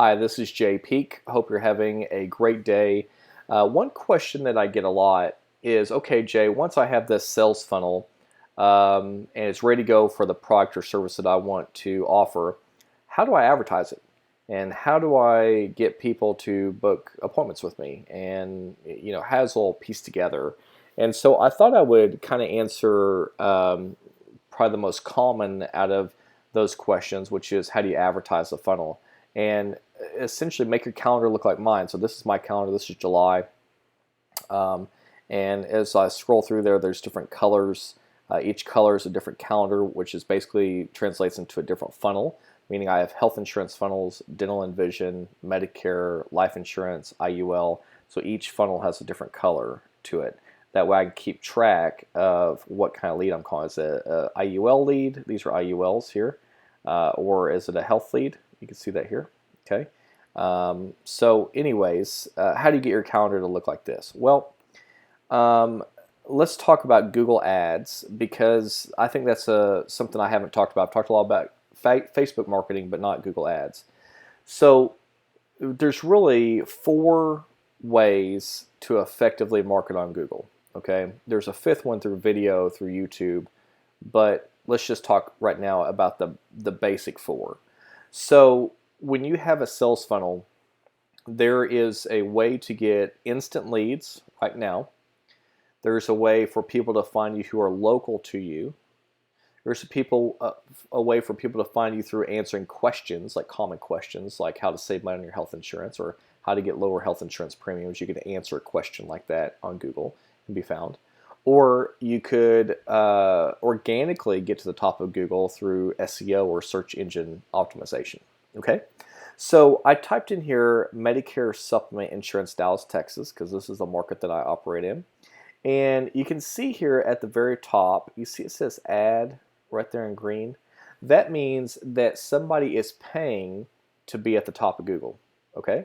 Hi, this is Jay Peak. Hope you're having a great day. One question that I get a lot is, okay, Jay, once I have this sales funnel and it's ready to go for the product or service that I want to offer, how do I advertise it? And how do I get people to book appointments with me? And, how does it all piece together? And so I thought I would kind of answer probably the most common out of those questions, which is how do you advertise the funnel? And essentially make your calendar look like mine. So this is my calendar. This is July. Um, and as I scroll through there, there's different colors. Each color is a different calendar, which is basically translates into a different funnel, meaning I have health insurance funnels, dental and vision, Medicare, life insurance, IUL. So each funnel has a different color to it. That way I can keep track of what kind of lead I'm calling. Is it a IUL lead? These are IULs here. Or is it a health lead? You can see that here. Okay. So anyways, how do you get your calendar to look like this? Well, let's talk about Google Ads, because I think that's something I haven't talked about. I've talked a lot about Facebook marketing, but not Google Ads. So there's really 4 ways to effectively market on Google. Okay, there's a 5th one through video, through YouTube, but let's just talk right now about the basic 4. So when you have a sales funnel, there is a way to get instant leads right now. There's a way for people to find you who are local to you. There's a way for people to find you through answering questions, like common questions, like how to save money on your health insurance or how to get lower health insurance premiums. You could answer a question like that on Google and be found. Or you could organically get to the top of Google through SEO or search engine optimization. Okay, so I typed in here Medicare Supplement Insurance, Dallas, Texas, because this is the market that I operate in. And you can see here at the very top, you see it says ad right there in green. That means that somebody is paying to be at the top of Google. Okay,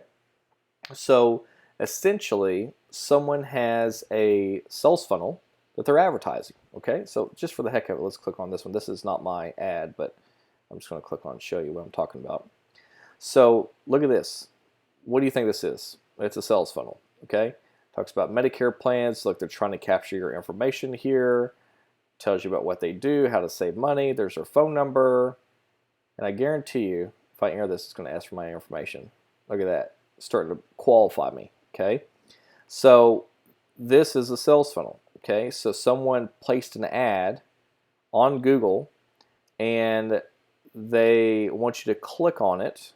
so essentially someone has a sales funnel that they're advertising. Okay, so just for the heck of it, let's click on this one. This is not my ad, but I'm just going to click on show you what I'm talking about. So look at this. What do you think this is? It's a sales funnel. Okay, talks about Medicare plans. Look, they're trying to capture your information here. Tells you about what they do, how to save money. There's their phone number, and I guarantee you, if I enter this, it's going to ask for my information. Look at that, it's starting to qualify me. Okay, so this is a sales funnel. Okay, so someone placed an ad on Google and they want you to click on it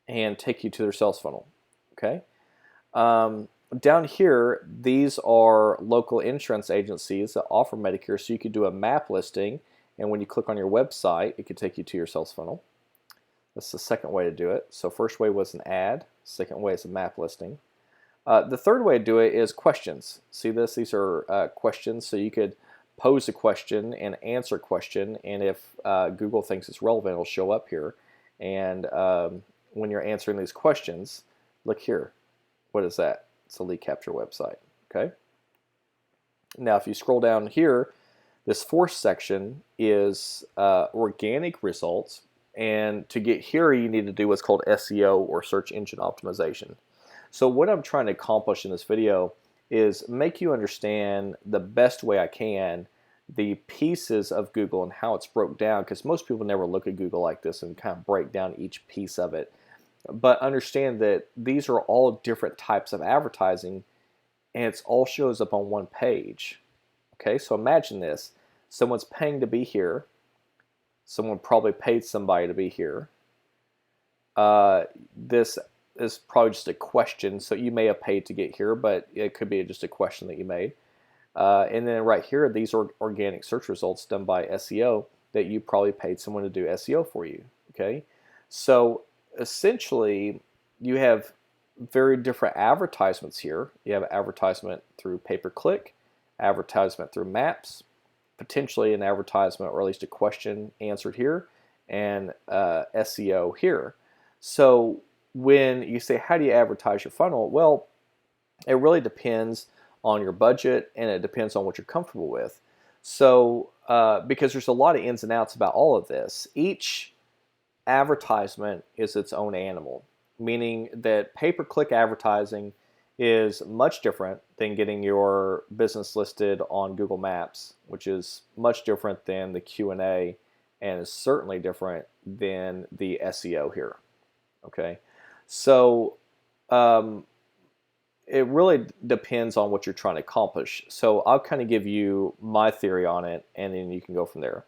and take you to their sales funnel. Okay, down here, these are local insurance agencies that offer Medicare, so you could do a map listing, and when you click on your website, it could take you to your sales funnel. That's the second way to do it. So first way was an ad, second way is a map listing. The third way to do it is questions. See this? These are questions, so you could pose a question and answer a question, and if Google thinks it's relevant, it'll show up here. And when you're answering these questions, look here. What is that? It's a lead capture website. Okay. Now, if you scroll down here, this 4th section is organic results, and to get here, you need to do what's called SEO or search engine optimization. So what I'm trying to accomplish in this video is make you understand the best way I can the pieces of Google and how it's broke down, because most people never look at Google like this and kind of break down each piece of it. But understand that these are all different types of advertising, and it all shows up on one page. Okay, so imagine this. Someone's paying to be here. Someone probably paid somebody to be here. This is probably just a question, so you may have paid to get here, but it could be just a question that you made. And then right here, these are organic search results done by SEO that you probably paid someone to do SEO for you. Okay, so essentially you have very different advertisements here. You have advertisement through pay-per-click, advertisement through maps, potentially an advertisement or at least a question answered here, and SEO here. So when you say, how do you advertise your funnel? Well, it really depends on your budget, and it depends on what you're comfortable with. So because there's a lot of ins and outs about all of this, each advertisement is its own animal. meaning that pay-per-click advertising is much different than getting your business listed on Google Maps, which is much different than the Q&A and is certainly different than the SEO here. Okay, so um, it really depends on what you're trying to accomplish. So I'll kind of give you my theory on it, and then you can go from there.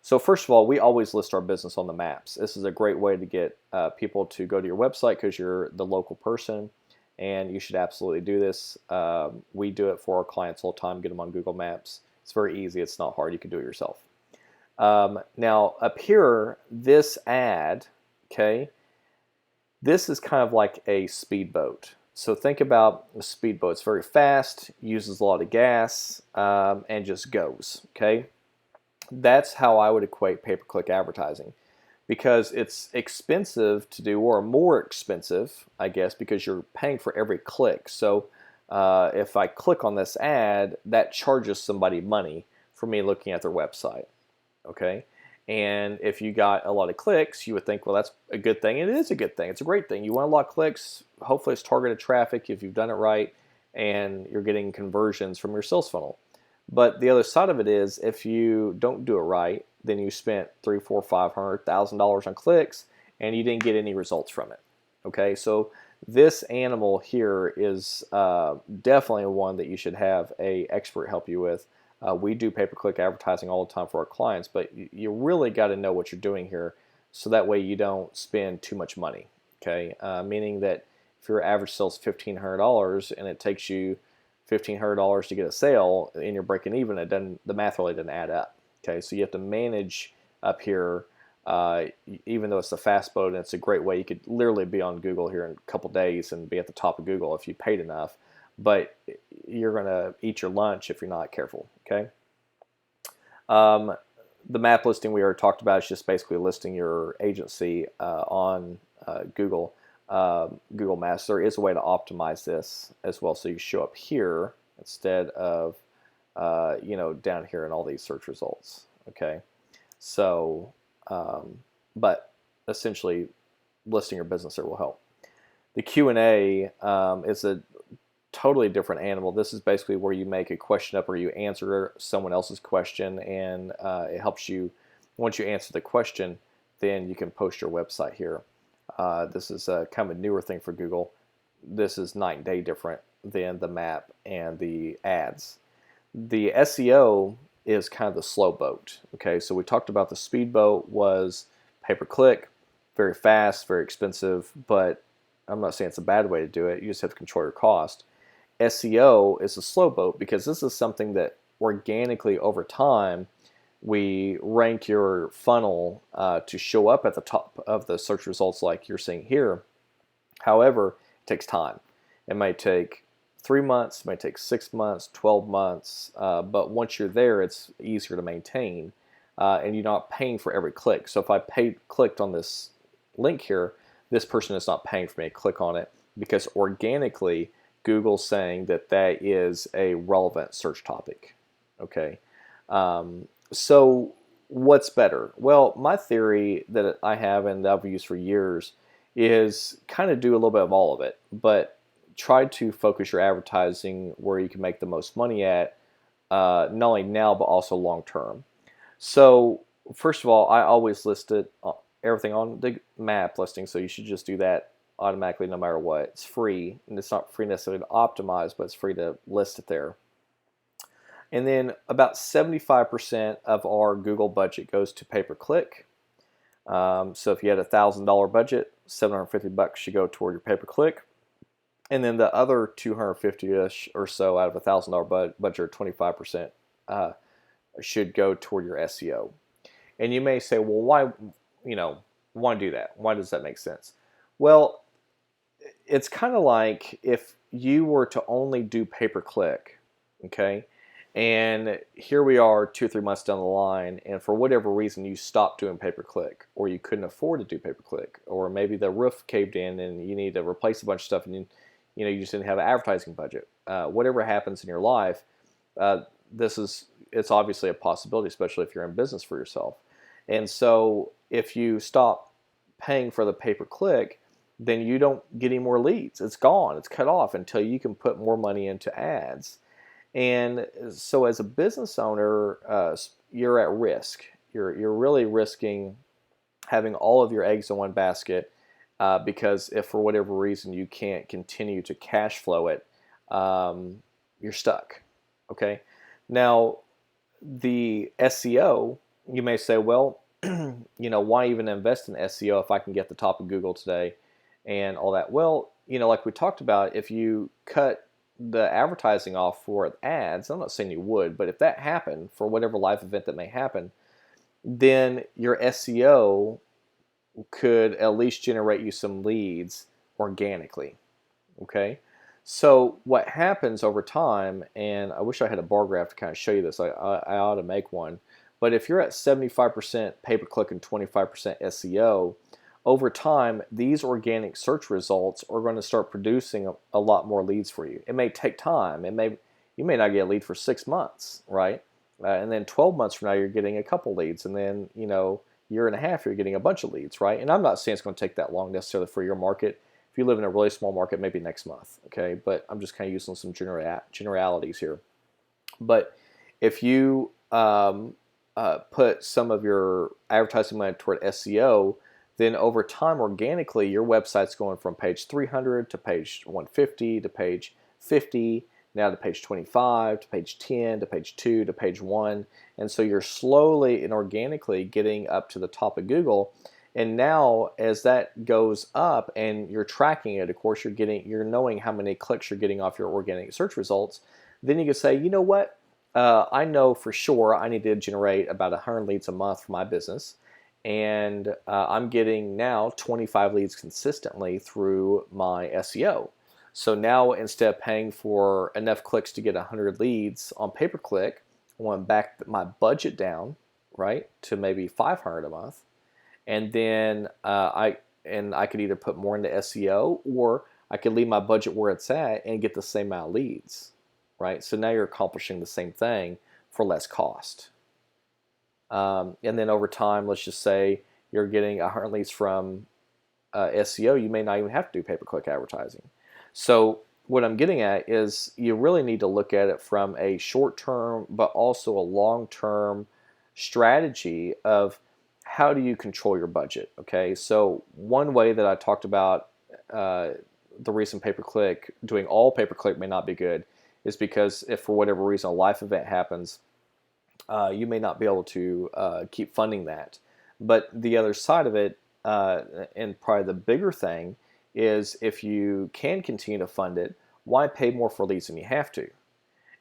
So first of all, we always list our business on the maps. This is a great way to get people to go to your website because you're the local person, and you should absolutely do this. We do it for our clients all the time, get them on Google Maps. It's very easy. It's not hard. You can do it yourself. Now, up here, this ad, okay, this is kind of like a speedboat. So think about a speedboat. It's very fast, uses a lot of gas, and just goes, okay? That's how I would equate pay-per-click advertising, because it's expensive to do, or more expensive, I guess, because you're paying for every click. So if I click on this ad, that charges somebody money for me looking at their website, okay? And if you got a lot of clicks, you would think, well, that's a good thing. And it is a good thing. It's a great thing. You want a lot of clicks. Hopefully it's targeted traffic if you've done it right, and you're getting conversions from your sales funnel. But the other side of it is, if you don't do it right, then you spent $300,000, $400,000, $500,000 on clicks, and you didn't get any results from it. Okay, so this animal here is definitely one that you should have an expert help you with. We do pay-per-click advertising all the time for our clients, but you really got to know what you're doing here, so that way you don't spend too much money. Okay, meaning that if your average sales $1,500 and it takes you $1,500 to get a sale and you're breaking even, it doesn't, the math really doesn't add up. Okay, so you have to manage up here. Even though it's a fast boat and it's a great way, you could literally be on Google here in a couple days and be at the top of Google if you paid enough. But you're going to eat your lunch if you're not careful. Okay. The map listing we already talked about is just basically listing your agency on Google Maps. There is a way to optimize this as well, so you show up here instead of down here in all these search results. Okay, so but essentially listing your business there will help. The Q&A is a totally different animal. This is basically where you make a question up or you answer someone else's question, and it helps you. Once you answer the question, then you can post your website here. This is kind of a newer thing for Google. This is night and day different than the map and the ads. The SEO is kind of the slow boat. Okay, so we talked about the speedboat was pay-per-click, very fast, very expensive, but I'm not saying it's a bad way to do it. You just have to control your cost. SEO is a slow boat because this is something that organically over time we rank your funnel to show up at the top of the search results like you're seeing here. However, it takes time. It might take 3 months, it might take 6 months, 12 months, but once you're there, it's easier to maintain, and you're not paying for every click. So if I clicked on this link here, this person is not paying for me to click on it because organically Google's saying that that is a relevant search topic. Okay, so what's better? Well, my theory that I have and that I've used for years is kind of do a little bit of all of it, but try to focus your advertising where you can make the most money at, not only now but also long term. So first of all, I always list everything on the map listing, so you should just do that automatically no matter what. It's free, and it's not free necessarily to optimize, but it's free to list it there. And then about 75% of our Google budget goes to pay-per-click. So if you had a $1,000 budget, $750 should go toward your pay-per-click. And then the other 250-ish or so out of a $1,000 budget, or 25%, should go toward your SEO. And you may say, well, why do that? Why does that make sense? Well, it's kind of like if you were to only do pay-per-click, okay, and here we are 2 or 3 months down the line, and for whatever reason you stopped doing pay-per-click, or you couldn't afford to do pay-per-click, or maybe the roof caved in and you need to replace a bunch of stuff, and you just didn't have an advertising budget. Whatever happens in your life, it's obviously a possibility, especially if you're in business for yourself. And so if you stop paying for the pay-per-click, then you don't get any more leads. It's gone. It's cut off until you can put more money into ads. And so as a business owner, you're at risk. You're really risking having all of your eggs in one basket, because if for whatever reason you can't continue to cash flow it, you're stuck. Okay. Now, the SEO, you may say, well, why even invest in SEO if I can get the top of Google today and all that? Well, like we talked about, if you cut the advertising off for ads, I'm not saying you would, but if that happened for whatever life event that may happen, then your SEO could at least generate you some leads organically. Okay. So what happens over time, and I wish I had a bar graph to kind of show you this. I ought to make one. But if you're at 75% pay-per-click and 25% SEO, over time, these organic search results are going to start producing a lot more leads for you. It may take time. You may not get a lead for 6 months, right? And then 12 months from now, you're getting a couple leads, and then year and a half, you're getting a bunch of leads, right? And I'm not saying it's going to take that long necessarily for your market. If you live in a really small market, maybe next month, okay? But I'm just kind of using some generalities here. But if you put some of your advertising money toward SEO, then over time, organically, your website's going from page 300 to page 150 to page 50, now to page 25, to page 10, to page 2, to page 1. And so you're slowly and organically getting up to the top of Google. And now, as that goes up and you're tracking it, of course, you're knowing how many clicks you're getting off your organic search results. Then you can say, you know what? I know for sure I need to generate about 100 leads a month for my business. And I'm getting now 25 leads consistently through my SEO. So now, instead of paying for enough clicks to get 100 leads on pay-per-click, I want to back my budget down, right, to maybe 500 a month. And then I could either put more into SEO, or I could leave my budget where it's at and get the same amount of leads, right? So now you're accomplishing the same thing for less cost. And then over time, let's just say you're getting 100 leads from SEO, you may not even have to do pay-per-click advertising. So what I'm getting at is you really need to look at it from a short-term but also a long-term strategy of how do you control your budget, okay? So one way that I talked about the recent pay-per-click, doing all pay-per-click may not be good, is because if for whatever reason a life event happens, you may not be able to keep funding that. But the other side of it, and probably the bigger thing, is if you can continue to fund it, why pay more for leads than you have to?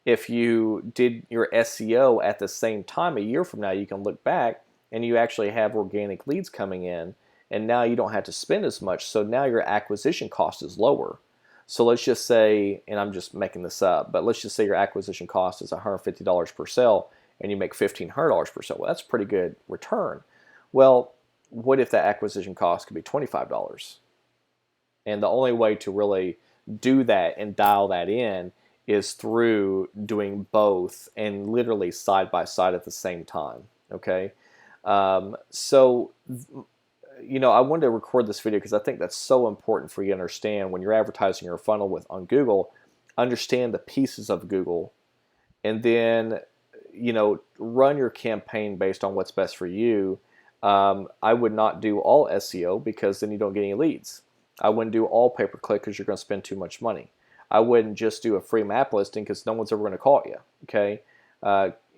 If you did your SEO at the same time a year from now, you can look back and you actually have organic leads coming in, and now you don't have to spend as much, so now your acquisition cost is lower. So let's just say, and I'm just making this up, but let's just say your acquisition cost is $150 per sale and you make $1,500 per sale. Well, that's a pretty good return. Well, what if that acquisition cost could be $25? And the only way to really do that and dial that in is through doing both and literally side by side at the same time, okay? So I wanted to record this video because I think that's so important for you to understand when you're advertising your funnel on Google. Understand the pieces of Google, and then run your campaign based on what's best for you. I would not do all SEO because then you don't get any leads. I wouldn't do all pay-per-click because you're going to spend too much money. I wouldn't just do a free map listing because no one's ever going to call you, okay,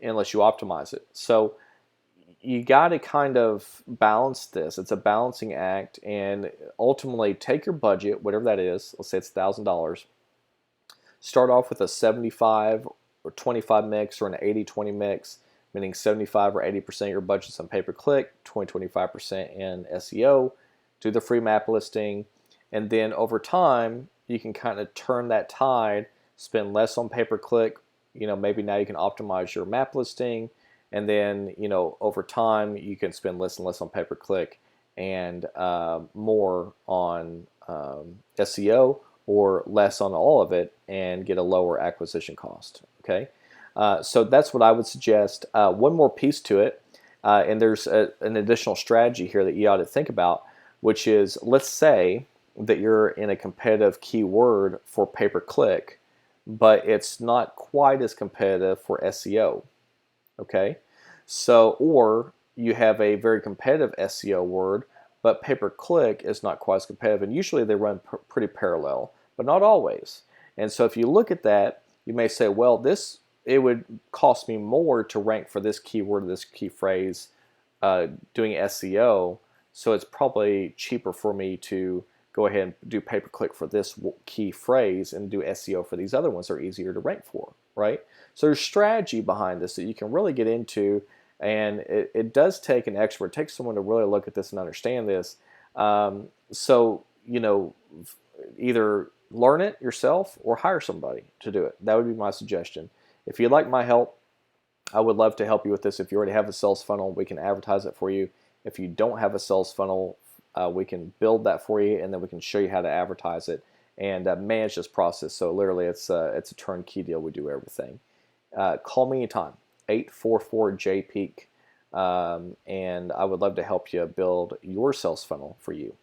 unless you optimize it. So you got to kind of balance this. It's a balancing act, and ultimately take your budget, whatever that is. Let's say it's $1,000. Start off with a 75 or 25 mix or an 80-20 mix, meaning 75 or 80% of your budget's on pay-per-click, 20-25% in SEO. Do the free map listing, and then over time you can kind of turn that tide, spend less on pay-per-click. Maybe now you can optimize your map listing, and then over time you can spend less and less on pay-per-click and more on SEO, or less on all of it and get a lower acquisition cost. Okay, so that's what I would suggest. One more piece to it, and there's an additional strategy here that you ought to think about, which is, let's say that you're in a competitive keyword for pay-per-click, but it's not quite as competitive for SEO. Okay, so or you have a very competitive SEO word, but pay-per-click is not quite as competitive, and usually they run pretty parallel, but not always. And so if you look at that, you may say, well, it would cost me more to rank for this keyword, this key phrase, doing SEO, so it's probably cheaper for me to go ahead and do pay-per-click for this key phrase and do SEO for these other ones that are easier to rank for, right? So there's strategy behind this that you can really get into, and it does take an expert. It takes someone to really look at this and understand this. So, either learn it yourself or hire somebody to do it. That would be my suggestion. If you'd like my help, I would love to help you with this. If you already have a sales funnel, we can advertise it for you. If you don't have a sales funnel, we can build that for you, and then we can show you how to advertise it and manage this process. So literally, it's a turnkey deal. We do everything. Call me anytime, 844-JPEAK, and I would love to help you build your sales funnel for you.